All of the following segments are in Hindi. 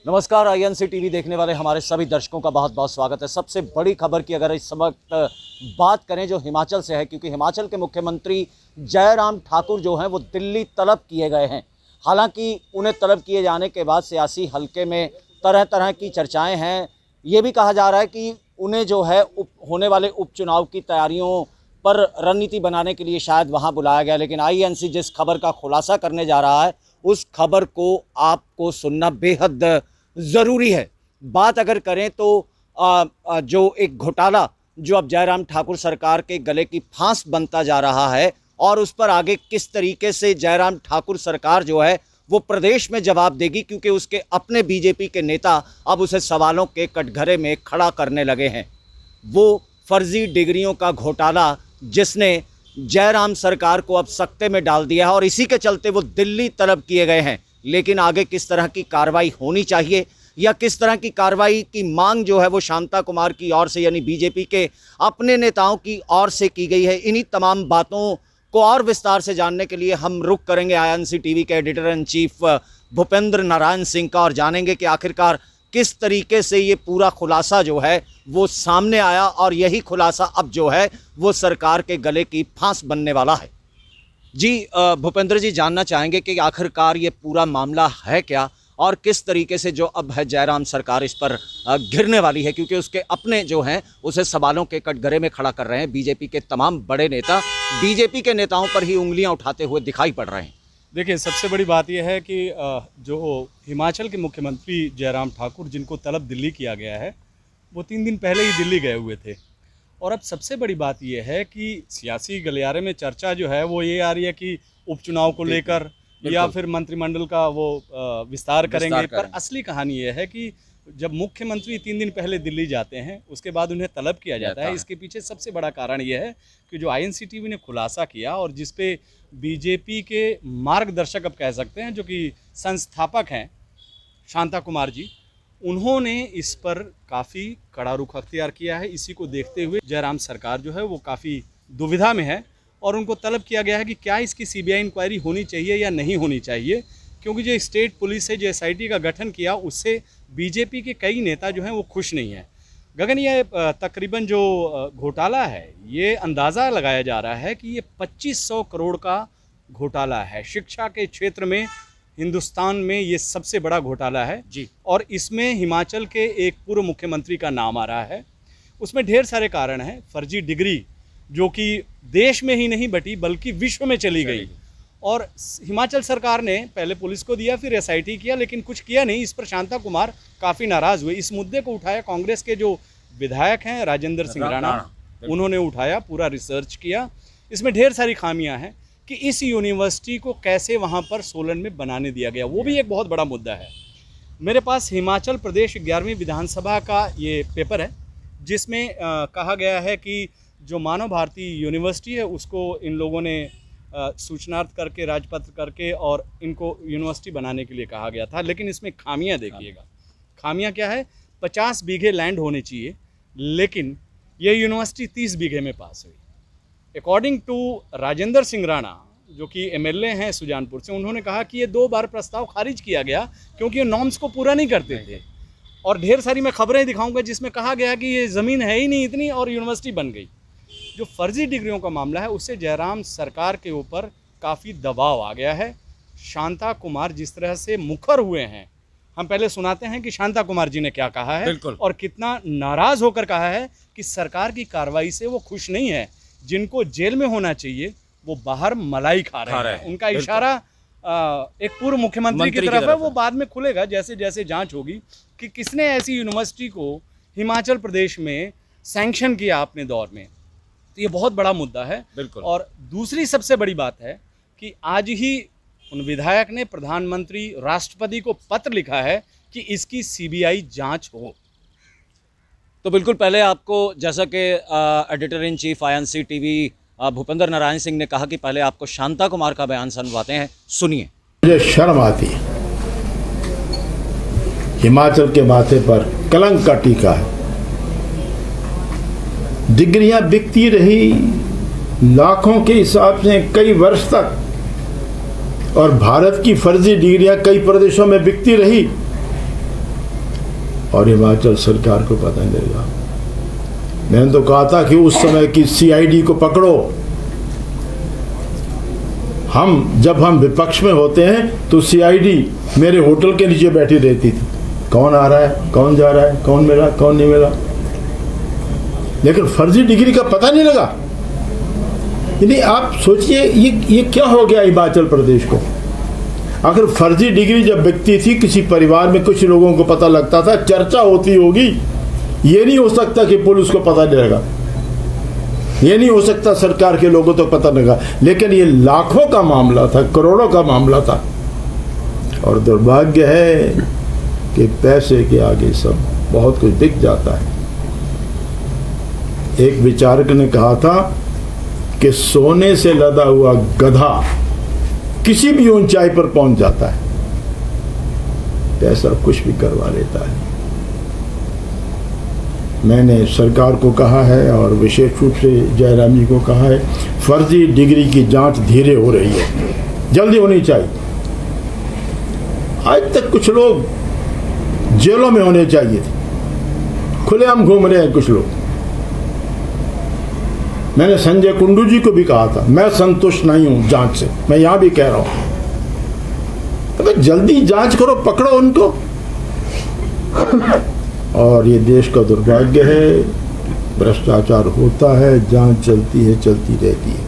नमस्कार। आईएनसी टीवी देखने वाले हमारे सभी दर्शकों का बहुत बहुत स्वागत है। सबसे बड़ी खबर की अगर इस वक्त बात करें जो हिमाचल से है, क्योंकि हिमाचल के मुख्यमंत्री जयराम ठाकुर जो हैं वो दिल्ली तलब किए गए हैं। हालांकि उन्हें तलब किए जाने के बाद सियासी हलके में तरह तरह की चर्चाएं हैं। ये भी कहा जा रहा है कि उन्हें जो है होने वाले उपचुनाव की तैयारियों पर रणनीति बनाने के लिए शायद वहाँ बुलाया गया। लेकिन आईएनसी जिस खबर का खुलासा करने जा रहा है उस खबर को आपको सुनना बेहद ज़रूरी है। बात अगर करें तो जो एक घोटाला जो अब जयराम ठाकुर सरकार के गले की फांस बनता जा रहा है और उस पर आगे किस तरीके से जयराम ठाकुर सरकार जो है वो प्रदेश में जवाब देगी, क्योंकि उसके अपने बीजेपी के नेता अब उसे सवालों के कटघरे में खड़ा करने लगे हैं। वो फर्जी डिग्रियों का घोटाला जिसने जयराम सरकार को अब सकते में डाल दिया है और इसी के चलते वो दिल्ली तलब किए गए हैं। लेकिन आगे किस तरह की कार्रवाई होनी चाहिए या किस तरह की कार्रवाई की मांग जो है वो शांता कुमार की ओर से यानी बीजेपी के अपने नेताओं की ओर से की गई है, इन्हीं तमाम बातों को और विस्तार से जानने के लिए हम रुख करेंगे आईएनसी टीवी के editor in chief Bhupendra Narayan Singh का और जानेंगे कि आखिरकार किस तरीके से ये पूरा खुलासा जो है वो सामने आया और यही खुलासा अब जो है वो सरकार के गले की फांस बनने वाला है। जी भूपेंद्र जी, जानना चाहेंगे कि आखिरकार ये पूरा मामला है क्या और किस तरीके से जो अब है जयराम सरकार इस पर घिरने वाली है, क्योंकि उसके अपने जो हैं उसे सवालों के कटघरे में खड़ा कर रहे हैं। बीजेपी के तमाम बड़े नेता बीजेपी के नेताओं पर ही उंगलियां उठाते हुए दिखाई पड़ रहे हैं। देखिए, सबसे बड़ी बात यह है कि जो हिमाचल के मुख्यमंत्री जयराम ठाकुर जिनको तलब दिल्ली किया गया है वो 3 दिन पहले ही दिल्ली गए हुए थे। और अब सबसे बड़ी बात यह है कि सियासी गलियारे में चर्चा जो है वो ये आ रही है कि उपचुनाव को लेकर या फिर मंत्रिमंडल का वो विस्तार करेंगे। पर असली कहानी ये है कि जब मुख्यमंत्री 3 दिन पहले दिल्ली जाते हैं उसके बाद उन्हें तलब किया जाता है। इसके पीछे सबसे बड़ा कारण ये है कि जो आईएनसी टीवी ने खुलासा किया और जिस पे बीजेपी के मार्गदर्शक अब कह सकते हैं जो कि संस्थापक हैं शांता कुमार जी, उन्होंने इस पर काफ़ी कड़ा रुख अख्तियार किया है। इसी को देखते हुए जयराम सरकार जो है वो काफ़ी दुविधा में है और उनको तलब किया गया है कि क्या इसकी सीबीआई इंक्वायरी होनी चाहिए या नहीं होनी चाहिए, क्योंकि जो स्टेट पुलिस है जो एसआईटी का गठन किया उससे बीजेपी के कई नेता जो हैं वो खुश नहीं हैं। गगन, ये तकरीबन जो घोटाला है ये अंदाज़ा लगाया जा रहा है कि ये 2500 करोड़ का घोटाला है। शिक्षा के क्षेत्र में हिंदुस्तान में ये सबसे बड़ा घोटाला है जी। और इसमें हिमाचल के एक पूर्व मुख्यमंत्री का नाम आ रहा है। उसमें ढेर सारे कारण हैं। फर्जी डिग्री जो कि देश में ही नहीं बटी बल्कि विश्व में चली गई और हिमाचल सरकार ने पहले पुलिस को दिया फिर एसआईटी किया लेकिन कुछ किया नहीं। इस पर शांता कुमार काफ़ी नाराज़ हुए। इस मुद्दे को उठाया कांग्रेस के जो विधायक हैं राजेंद्र सिंह राणा, उन्होंने उठाया, पूरा रिसर्च किया। इसमें ढेर सारी खामियां हैं कि इस यूनिवर्सिटी को कैसे वहां पर सोलन में बनाने दिया गया, वो भी एक बहुत बड़ा मुद्दा है। मेरे पास हिमाचल प्रदेश 11वीं विधानसभा का ये पेपर है जिसमें कहा गया है कि जो मानव भारती यूनिवर्सिटी है उसको इन लोगों ने सूचनार्थ करके राजपत्र करके और इनको यूनिवर्सिटी बनाने के लिए कहा गया था। लेकिन इसमें खामियां देखिएगा। खामियां क्या है? 50 बीघे लैंड होने चाहिए लेकिन ये यूनिवर्सिटी 30 बीघे में पास हुई। अकॉर्डिंग टू राजेंद्र सिंह राणा जो कि एमएलए हैं सुजानपुर से, उन्होंने कहा कि ये 2 बार प्रस्ताव खारिज किया गया क्योंकि ये नॉर्म्स को पूरा नहीं करते थे। और ढेर सारी मैं खबरें दिखाऊंगा जिसमें कहा गया कि ये ज़मीन है ही नहीं इतनी और यूनिवर्सिटी बन गई। जो फर्जी डिग्रियों का मामला है उससे जयराम सरकार के ऊपर काफ़ी दबाव आ गया है। शांता कुमार जिस तरह से मुखर हुए हैं, हम पहले सुनाते हैं कि शांता कुमार जी ने क्या कहा है और कितना नाराज़ होकर कहा है कि सरकार की कार्रवाई से वो खुश नहीं है। जिनको जेल में होना चाहिए वो बाहर मलाई खा रहे हैं। उनका इशारा एक पूर्व मुख्यमंत्री की तरफ है। वो बाद में खुलेगा जैसे जैसे जांच होगी कि किसने ऐसी यूनिवर्सिटी को हिमाचल प्रदेश में सैंक्शन किया अपने दौर में। तो ये बहुत बड़ा मुद्दा है। और दूसरी सबसे बड़ी बात है कि आज ही उन विधायक ने प्रधानमंत्री राष्ट्रपति को पत्र लिखा है कि इसकी सीबीआई जांच हो। तो बिल्कुल पहले आपको जैसा कि editor in chief INC TV Bhupendra Narayan Singh ने कहा कि पहले आपको शांता कुमार का बयान सुनवाते हैं, सुनिए। मुझे शर्म आती है, हिमाचल के माथे पर कलंक का टीका है। डिग्रियां बिकती रही लाखों के हिसाब से कई वर्ष तक, और भारत की फर्जी डिग्रियां कई प्रदेशों में बिकती रही। और हिमाचल सरकार को पता नहीं लगा। मैंने तो कहा था कि उस समय की सीआईडी को पकड़ो। जब हम विपक्ष में होते हैं तो सीआईडी मेरे होटल के नीचे बैठी रहती थी, कौन आ रहा है, कौन जा रहा है, कौन मिला, कौन नहीं मिला, लेकिन फर्जी डिग्री का पता नहीं लगा। यानी आप सोचिए ये क्या हो गया हिमाचल प्रदेश को। आखिर फर्जी डिग्री जब बिकती थी, किसी परिवार में कुछ लोगों को पता लगता था, चर्चा होती होगी, ये नहीं हो सकता कि पुलिस को पता नहीं लगा, ये नहीं हो सकता सरकार के लोगों तो पता लगा, लेकिन ये लाखों का मामला था, करोड़ों का मामला था। और दुर्भाग्य है कि पैसे के आगे सब बहुत कुछ बिक जाता है। एक विचारक ने कहा था कि सोने से लदा हुआ गधा किसी भी ऊंचाई पर पहुंच जाता है, पैसा कुछ भी करवा लेता है। मैंने सरकार को कहा है और विशेष रूप से जयराम जी को कहा है, फर्जी डिग्री की जांच धीरे हो रही है, जल्दी होनी चाहिए। आज तक कुछ लोग जेलों में होने चाहिए थे, खुलेआम घूम रहे हैं कुछ लोग। मैंने संजय कुंडू जी को भी कहा था, मैं संतुष्ट नहीं हूं जांच से, मैं यहां भी कह रहा हूं, तो जल्दी जांच करो, पकड़ो उनको। और ये देश का दुर्भाग्य है, भ्रष्टाचार होता है, जांच चलती है, चलती रहती है।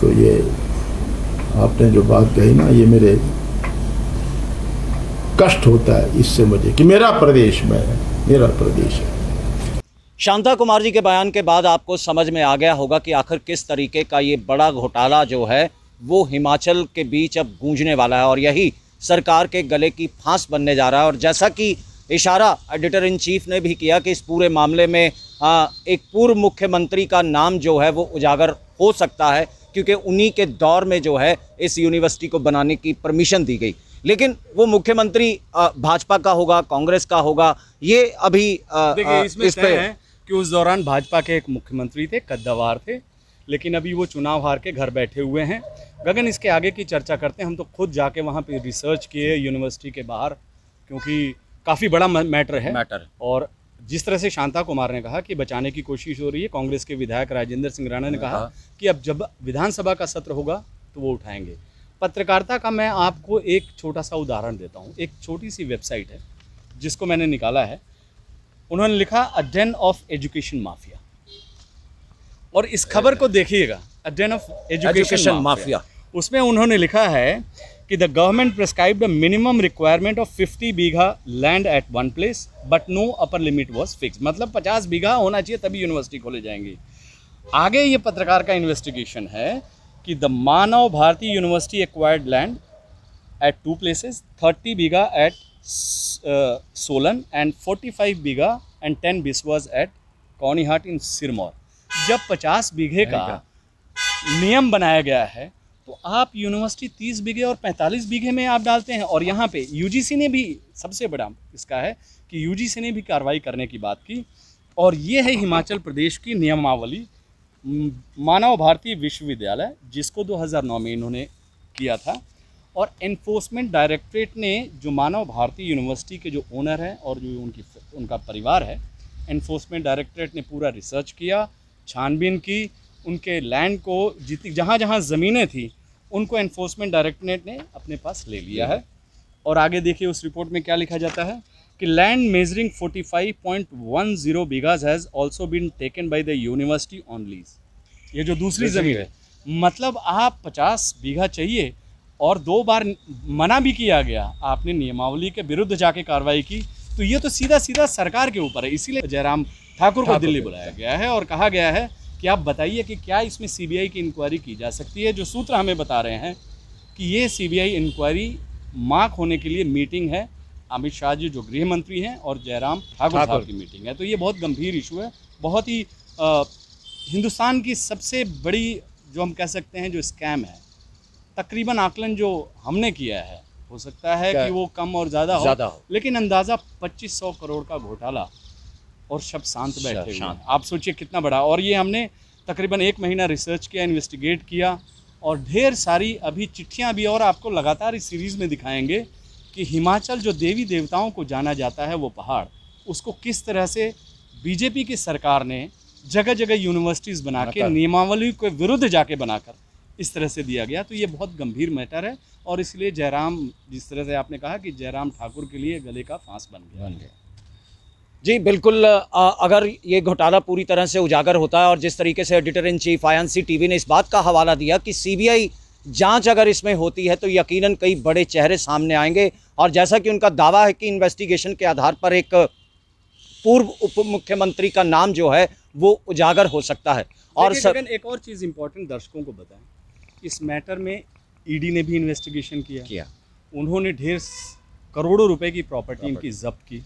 तो ये आपने जो बात कही ना, ये मेरे कष्ट होता है इससे मुझे कि मेरा प्रदेश में है, मेरा प्रदेश है। शांता कुमार जी के बयान के बाद आपको समझ में आ गया होगा कि आखिर किस तरीके का ये बड़ा घोटाला जो है वो हिमाचल के बीच अब गूंजने वाला है और यही सरकार के गले की फांस बनने जा रहा है। और जैसा कि इशारा एडिटर इन चीफ ने भी किया कि इस पूरे मामले में एक पूर्व मुख्यमंत्री का नाम जो है वो उजागर हो सकता है, क्योंकि उन्हीं के दौर में जो है इस यूनिवर्सिटी को बनाने की परमिशन दी गई। लेकिन वो मुख्यमंत्री भाजपा का होगा, कांग्रेस का होगा, ये अभी देखिए इसमें इस पे है कि उस दौरान भाजपा के एक मुख्यमंत्री थे, कद्दावार थे, लेकिन अभी वो चुनाव हार के घर बैठे हुए हैं। गगन, इसके आगे की चर्चा करते हैं। हम तो खुद जाके वहाँ पे रिसर्च किए यूनिवर्सिटी के बाहर, क्योंकि काफ़ी बड़ा मैटर है। और जिस तरह से शांता कुमार ने कहा कि बचाने की कोशिश हो रही है, कांग्रेस के विधायक राजेंद्र सिंह राणा ने कहा कि अब जब विधानसभा का सत्र होगा तो वो उठाएंगे। पत्रकारिता का मैं आपको एक छोटा सा उदाहरण देता हूँ। एक छोटी सी वेबसाइट है जिसको मैंने निकाला है, उन्होंने लिखा a den of education mafia, और इस खबर को देखिएगा, a den of education mafia. उसमें उन्होंने लिखा है कि the government prescribed a minimum requirement of 50 bigha land at one place but no upper limit was fix. मतलब 50 बीघा होना चाहिए तभी यूनिवर्सिटी खोले जाएंगी। आगे ये पत्रकार का इन्वेस्टिगेशन है कि the Manav Bharti University acquired land at 2 places, 30 bigha at Solan and 45 bigha and 10 biswas at Kaunihat in Sirmaur. जब 50 बीघे का नियम बनाया गया है तो आप यूनिवर्सिटी 30 बीघे और 45 बीघे में आप डालते हैं। और यहाँ पे यूजीसी ने भी, सबसे बड़ा इसका है कि यूजीसी ने भी कार्रवाई करने की बात की। और ये है हिमाचल प्रदेश की नियमावली, मानव भारती विश्वविद्यालय, जिसको 2009 में इन्होंने किया था। और एनफोर्समेंट डायरेक्टरेट ने, जो मानव भारती यूनिवर्सिटी के जो ओनर हैं और जो उनका परिवार है, एनफोर्समेंट डायरेक्टरेट ने पूरा रिसर्च किया, छानबीन की, उनके लैंड को जहाँ जहाँ ज़मीनें थी उनको एनफोर्समेंट डायरेक्टरेट ने अपने पास ले लिया है। और आगे देखिए उस रिपोर्ट में क्या लिखा जाता है कि land measuring 45.10 bighas has also been taken by the university on lease. ये जो दूसरी ज़मीन है, मतलब आप 50 बीघा चाहिए और 2 बार मना भी किया गया, आपने नियमावली के विरुद्ध जाके कार्रवाई की, तो ये तो सीधा सीधा सरकार के ऊपर है। इसीलिए जयराम ठाकुर को दिल्ली बुलाया गया है और कहा गया है कि आप बताइए कि क्या इसमें सीबीआई की इंक्वायरी की जा सकती है। जो सूत्र हमें बता रहे हैं कि ये सीबीआई इंक्वायरी मार्क होने के लिए मीटिंग है, अमित शाह जी जो गृह मंत्री हैं और जयराम ठाकुर साहब की मीटिंग है। तो ये बहुत गंभीर इशू है, बहुत ही हिंदुस्तान की सबसे बड़ी जो हम कह सकते हैं जो स्कैम है। तकरीबन आकलन जो हमने किया है, हो सकता है कि वो कम और ज़्यादा हो, लेकिन अंदाज़ा 2500 करोड़ का घोटाला और सब शांत बैठे हुए हैं। आप सोचिए कितना बड़ा। और ये हमने तकरीबन 1 महीना रिसर्च किया, इन्वेस्टिगेट किया, और ढेर सारी अभी चिट्ठियां भी, और आपको लगातार इस सीरीज़ में दिखाएंगे कि हिमाचल जो देवी देवताओं को जाना जाता है वो पहाड़, उसको किस तरह से बीजेपी की सरकार ने जगह जगह यूनिवर्सिटीज़ बना के नियमावली के विरुद्ध जाके बनाकर इस तरह से दिया गया। तो ये बहुत गंभीर मैटर है और इसलिए जयराम, जिस तरह से आपने कहा कि जयराम ठाकुर के लिए गले का फांस बन गया। जी बिल्कुल, अगर ये घोटाला पूरी तरह से उजागर होता है और जिस तरीके से editor in chief INC TV ने इस बात का हवाला दिया कि सीबीआई जांच अगर इसमें होती है तो यकीनन कई बड़े चेहरे सामने आएंगे और जैसा कि उनका दावा है कि इन्वेस्टिगेशन के आधार पर एक पूर्व उप मुख्यमंत्री का नाम जो है वो उजागर हो सकता है। और एक और चीज़ इंपॉर्टेंट दर्शकों को बताएं, इस मैटर में ईडी ने भी इन्वेस्टिगेशन किया। उन्होंने ढेर करोड़ों रुपए की प्रॉपर्टी इनकी जब्त की।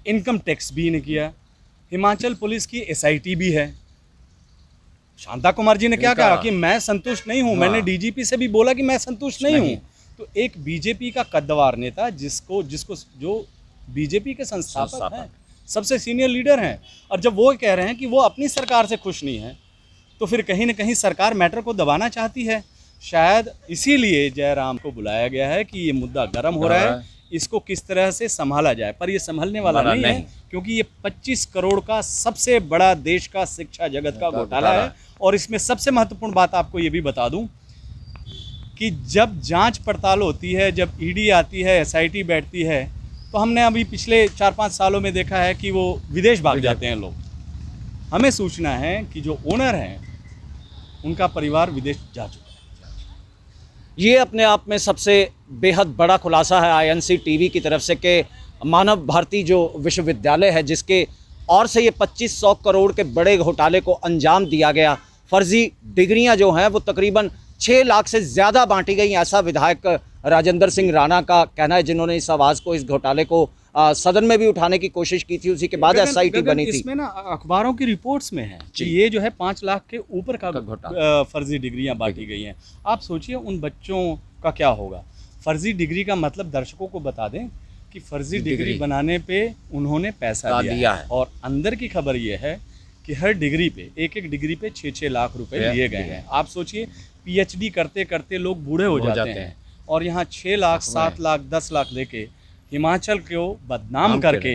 इनकम टैक्स भी ने किया। हिमाचल पुलिस की एसआईटी भी है। शांता कुमार जी ने क्या कहा कि मैं संतुष्ट नहीं हूं, मैंने डीजीपी से भी बोला कि मैं संतुष्ट नहीं हूं। तो एक बीजेपी का कद्दावर नेता जिसको जो बीजेपी के संस्थापक हैं, सबसे सीनियर लीडर हैं, और जब वो कह रहे हैं कि वो अपनी सरकार से खुश नहीं है तो फिर कहीं ना कहीं सरकार मैटर को दबाना चाहती है। शायद इसीलिए जयराम को बुलाया गया है कि ये मुद्दा गर्म हो रहा है, इसको किस तरह से संभाला जाए। पर ये संभलने वाला नहीं है, क्योंकि ये 25 करोड़ का सबसे बड़ा देश का शिक्षा जगत का घोटाला है। और इसमें सबसे महत्वपूर्ण बात आपको ये भी बता दूं कि जब जांच पड़ताल होती है, जब ईडी आती है, एसआईटी बैठती है, तो हमने अभी पिछले 4-5 सालों में देखा है कि वो विदेश भाग जाते हैं लोग। हमें सूचना है कि जो ओनर हैं उनका परिवार विदेश जा चुका है। ये अपने आप में सबसे बेहद बड़ा खुलासा है आईएनसी टीवी की तरफ से कि मानव भारती जो विश्वविद्यालय है, जिसके और से ये 2500 करोड़ के बड़े घोटाले को अंजाम दिया गया, फर्जी डिग्रियां जो हैं वो तकरीबन 6 लाख से ज़्यादा बांटी गई। ऐसा विधायक राजेंद्र सिंह राणा का कहना है, जिन्होंने इस आवाज़ को, इस घोटाले को सदन में भी उठाने की कोशिश की थी। उसी के बाद एसआईटी बनी थी। इसमें ना अखबारों की रिपोर्ट्स में है कि ये जो है 5 लाख के ऊपर का फर्जी डिग्रियां बांटी गई हैं। आप सोचिए उन बच्चों का क्या होगा। फर्जी डिग्री का मतलब दर्शकों को बता दें कि फर्जी डिग्री बनाने पे उन्होंने पैसा दिया है। और अंदर की खबर ये है कि हर डिग्री पे, एक डिग्री पे 6-6 लाख रुपए लिए गए हैं। आप सोचिए पीएचडी करते करते लोग बूढ़े हो जाते हैं और यहाँ 6 लाख, 7 लाख, 10 लाख लेके हिमाचल को बदनाम करके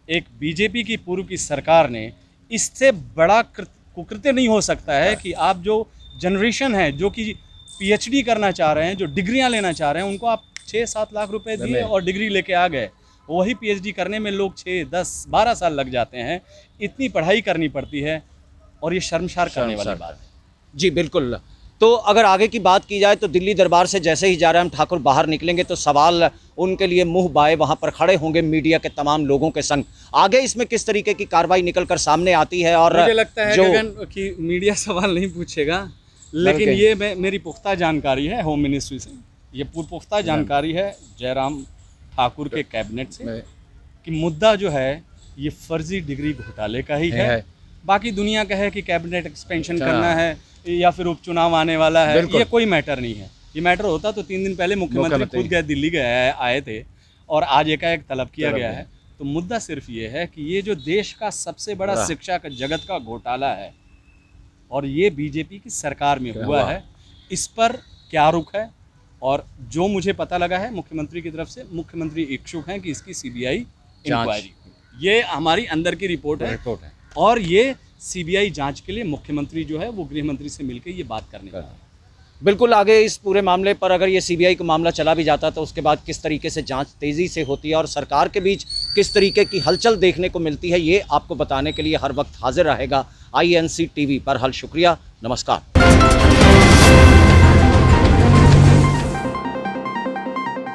एक बीजेपी की पूर्व की सरकार ने, इससे बड़ा कुकृत्य नहीं हो सकता है कि आप जो जनरेशन है जो कि पीएचडी करना चाह रहे हैं, जो डिग्रियां लेना चाह रहे हैं, उनको आप 6-7 लाख रुपए दिए और डिग्री लेके आ गए। वही पीएचडी करने में लोग 6, 10, 12 साल लग जाते हैं। इतनी पढ़ाई करनी पड़ती है और ये शर्मसार करने वाली बात है। जी बिल्कुल। तो अगर आगे की बात की जाए तो दिल्ली दरबार से जैसे ही जयराम ठाकुर बाहर निकलेंगे तो सवाल उनके लिए मुंह बाए वहां पर खड़े होंगे मीडिया के तमाम लोगों के संग। आगे इसमें किस तरीके की कार्रवाई निकल कर सामने आती है, और मुझे लगता है गगन कि मीडिया सवाल नहीं पूछेगा, लेकिन ये मेरी पुख्ता जानकारी है होम मिनिस्ट्री से, ये पुख्ता जानकारी है जयराम ठाकुर के कैबिनेट से कि मुद्दा जो है ये फर्जी डिग्री घोटाले का ही है। बाकी दुनिया का है कि कैबिनेट एक्सपेंशन करना है या फिर उपचुनाव आने वाला है, ये कोई मैटर नहीं है। ये मैटर होता तो 3 दिन पहले मुख्यमंत्री खुद गए, दिल्ली गए आए थे, और आज एकाएक तलब किया गया है। तो मुद्दा सिर्फ ये है कि ये जो देश का सबसे बड़ा शिक्षा का जगत का घोटाला है और ये बीजेपी की सरकार में हुआ है, इस पर क्या रुख है। और जो मुझे पता लगा है मुख्यमंत्री की तरफ से, मुख्यमंत्री इच्छुक हैं कि इसकी सीबीआई इंक्वायरी, ये हमारी अंदर की रिपोर्ट है। और ये सीबीआई जांच के लिए मुख्यमंत्री जो है वो गृह मंत्री से मिलकर ये बात करने का है। बिल्कुल। आगे इस पूरे मामले पर अगर ये सीबीआई का मामला चला भी जाता तो उसके बाद किस तरीके से जांच तेज़ी से होती है और सरकार के बीच किस तरीके की हलचल देखने को मिलती है, ये आपको बताने के लिए हर वक्त हाजिर रहेगा आईएनसी टीवी पर। शुक्रिया, नमस्कार।